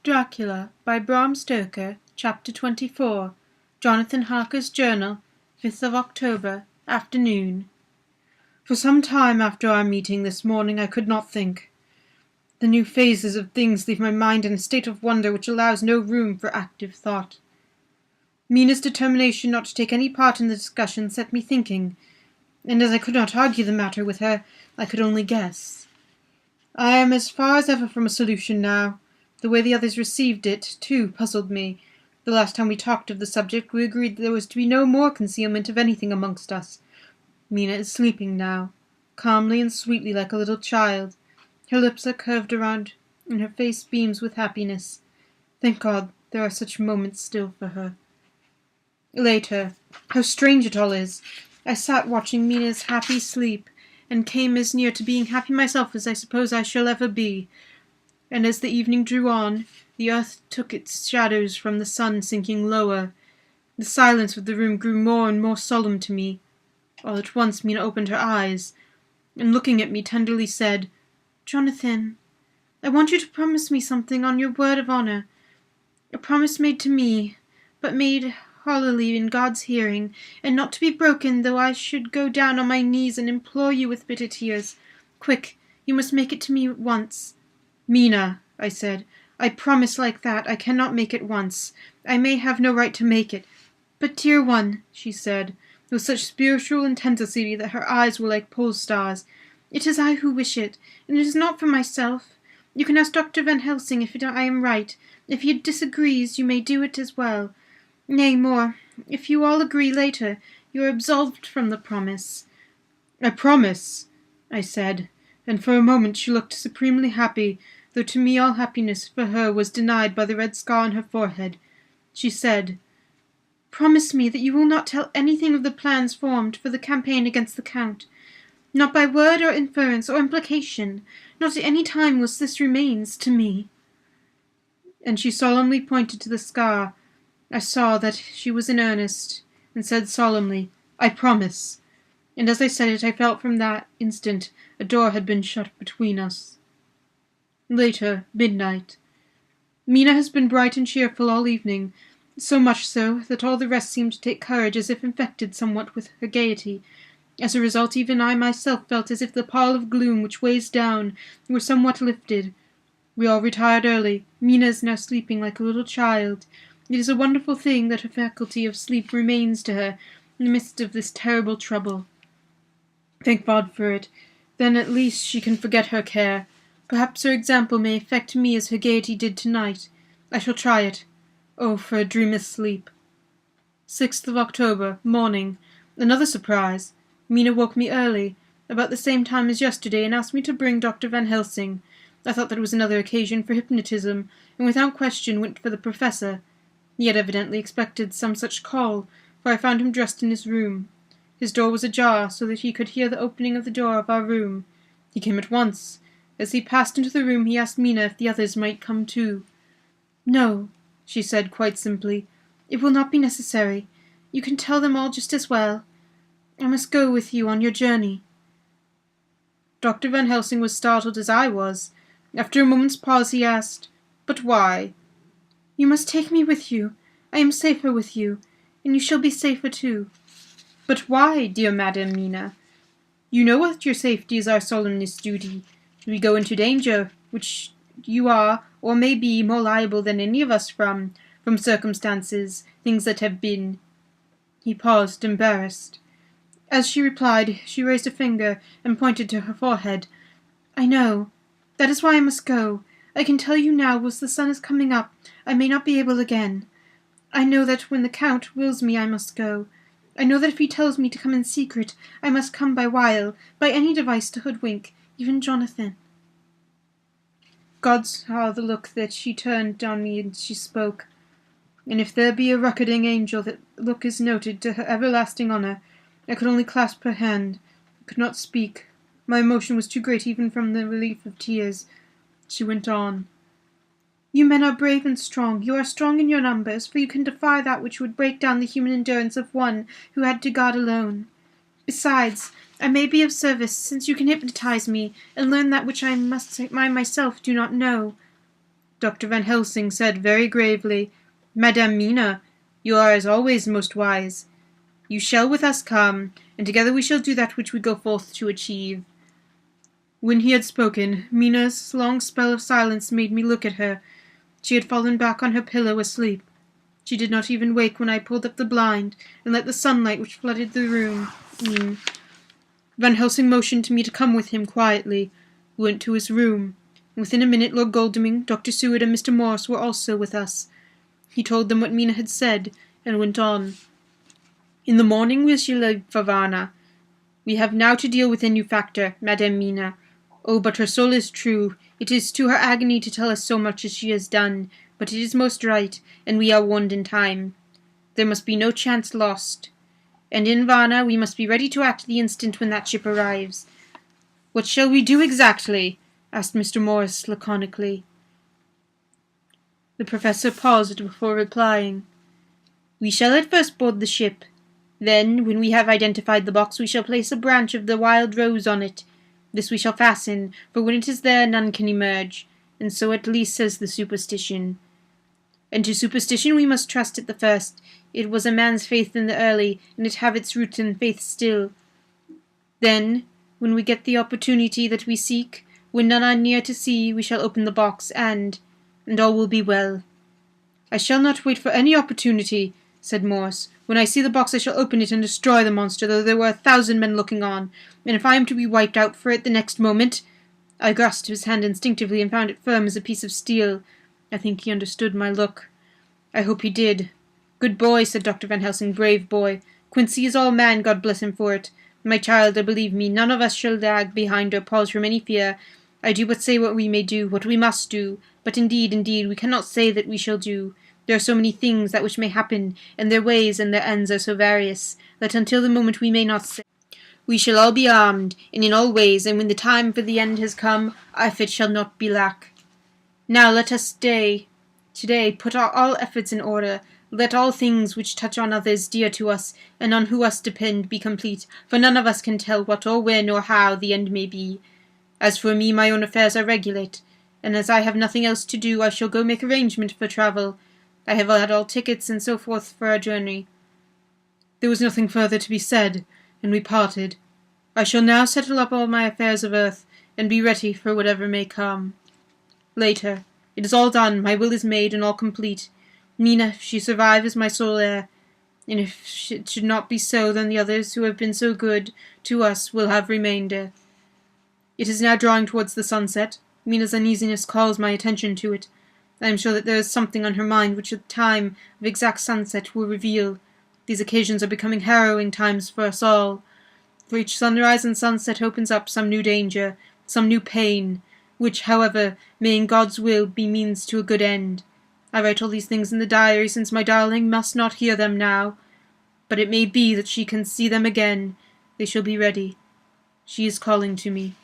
Dracula by Bram Stoker, Chapter 24, Jonathan Harker's Journal, 5th of October, afternoon. For some time after our meeting this morning I could not think. The new phases of things leave my mind in a state of wonder which allows no room for active thought. Mina's determination not to take any part in the discussion set me thinking, and as I could not argue the matter with her, I could only guess. I am as far as ever from a solution now. The way the others received it, too, puzzled me. The last time we talked of the subject, we agreed that there was to be no more concealment of anything amongst us. Mina is sleeping now, calmly and sweetly like a little child. Her lips are curved around, and her face beams with happiness. Thank God, there are such moments still for her. Later, how strange it all is! I sat watching Mina's happy sleep, and came as near to being happy myself as I suppose I shall ever be. And as the evening drew on, the earth took its shadows from the sun sinking lower. The silence of the room grew more and more solemn to me. All at once Mina opened her eyes, and looking at me tenderly said, "Jonathan, I want you to promise me something on your word of honor. A promise made to me, but made hollowly in God's hearing, and not to be broken though I should go down on my knees and implore you with bitter tears. Quick, you must make it to me at once." "Mina," I said, "I promise like that. I cannot make it once. I may have no right to make it." "But, dear one," she said, with such spiritual intensity that her eyes were like pole stars, "it is I who wish it, and it is not for myself. You can ask Dr. Van Helsing if I am right. If he disagrees, you may do it as well. Nay, more, if you all agree later, you are absolved from the promise." "I promise," I said, and for a moment she looked supremely happy, though to me all happiness for her was denied by the red scar on her forehead. She said, "Promise me that you will not tell anything of the plans formed for the campaign against the Count. Not by word or inference or implication. Not at any time whilst this remains to me." And she solemnly pointed to the scar. I saw that she was in earnest, and said solemnly, "I promise." And as I said it, I felt from that instant a door had been shut between us. Later, midnight. Mina has been bright and cheerful all evening, so much so that all the rest seemed to take courage as if infected somewhat with her gaiety. As a result, even I myself felt as if the pall of gloom which weighs down were somewhat lifted. We all retired early. Mina is now sleeping like a little child. It is a wonderful thing that her faculty of sleep remains to her in the midst of this terrible trouble. Thank God for it. Then at least she can forget her care. Perhaps her example may affect me as her gaiety did tonight. I shall try it. Oh, for a dreamless sleep. 6th of October, morning. Another surprise. Mina woke me early, about the same time as yesterday, and asked me to bring Dr. Van Helsing. I thought that was another occasion for hypnotism, and without question went for the professor. He had evidently expected some such call, for I found him dressed in his room. His door was ajar, so that he could hear the opening of the door of our room. He came at once. As he passed into the room, he asked Mina if the others might come too. "No," she said quite simply. "It will not be necessary. You can tell them all just as well. I must go with you on your journey." Dr. Van Helsing was startled as I was. After a moment's pause he asked, "But why?" "You must take me with you. I am safer with you, and you shall be safer too." "But why, dear Madam Mina? You know that your safety is our solemnest duty. Should we go into danger, which you are, or may be, more liable than any of us from circumstances, things that have been." He paused, embarrassed. As she replied, she raised a finger and pointed to her forehead. "I know. That is why I must go. I can tell you now, whilst the sun is coming up, I may not be able again. I know that when the Count wills me I must go. I know that if he tells me to come in secret, I must come by wile, by any device to hoodwink, even Jonathan." God saw the look that she turned on me as she spoke, and if there be a recording angel, that look is noted to her everlasting honour. I could only clasp her hand. I could not speak. My emotion was too great even from the relief of tears. She went on. "You men are brave and strong. You are strong in your numbers, for you can defy that which would break down the human endurance of one who had to guard alone. Besides, I may be of service, since you can hypnotize me, and learn that which I myself do not know. Dr. Van Helsing said very gravely, "Madame Mina, you are as always most wise. You shall with us come, and together we shall do that which we go forth to achieve." When he had spoken, Mina's long spell of silence made me look at her. She had fallen back on her pillow asleep. She did not even wake when I pulled up the blind and let the sunlight which flooded the room in. Van Helsing motioned to me to come with him quietly. We went to his room, and within a minute Lord Godalming, Dr. Seward, and Mr. Morris were also with us. He told them what Mina had said, and went on. "In the morning we shall leave for Varna. We have now to deal with a new factor, Madame Mina. Oh, but her soul is true. It is to her agony to tell us so much as she has done, but it is most right, and we are warned in time. There must be no chance lost. And in Varna we must be ready to act the instant when that ship arrives." "What shall we do exactly?" asked Mr. Morris laconically. The professor paused before replying. "We shall at first board the ship. Then, when we have identified the box, we shall place a branch of the wild rose on it. This we shall fasten, for when it is there none can emerge, and so at least says the superstition. And to superstition we must trust at the first. It was a man's faith in the early, and it have its root in faith still. Then, when we get the opportunity that we seek, when none are near to see, we shall open the box, and all will be well." "I shall not wait for any opportunity," said Morse. "When I see the box I shall open it and destroy the monster, though there were 1,000 men looking on, and if I am to be wiped out for it the next moment—" I grasped his hand instinctively and found it firm as a piece of steel. I think he understood my look. I hope he did. "Good boy," said Dr. Van Helsing, "brave boy. Quincy is all man, God bless him for it. My child, believe me, none of us shall lag behind or pause from any fear. I do but say what we may do, what we must do, but indeed, we cannot say that we shall do. There are so many things that which may happen, and their ways and their ends are so various, that until the moment we may not say. We shall all be armed, and in all ways, and when the time for the end has come, our effort shall not be lack. Now let us today put all efforts in order. Let all things which touch on others dear to us, and on who us depend, be complete, for none of us can tell what or when or how the end may be. As for me, my own affairs are regulate, and as I have nothing else to do, I shall go make arrangement for travel. I have had all tickets and so forth for our journey." There was nothing further to be said, and we parted. I shall now settle up all my affairs of earth, and be ready for whatever may come. Later. It is all done, my will is made, and all complete. Mina, if she survive, is my sole heir, and if it should not be so, then the others who have been so good to us will have remainder. It is now drawing towards the sunset. Mina's uneasiness calls my attention to it. I am sure that there is something on her mind which the time of exact sunset will reveal. These occasions are becoming harrowing times for us all. For each sunrise and sunset opens up some new danger, some new pain, which, however, may in God's will be means to a good end. I write all these things in the diary, since my darling must not hear them now. But it may be that she can see them again. They shall be ready. She is calling to me.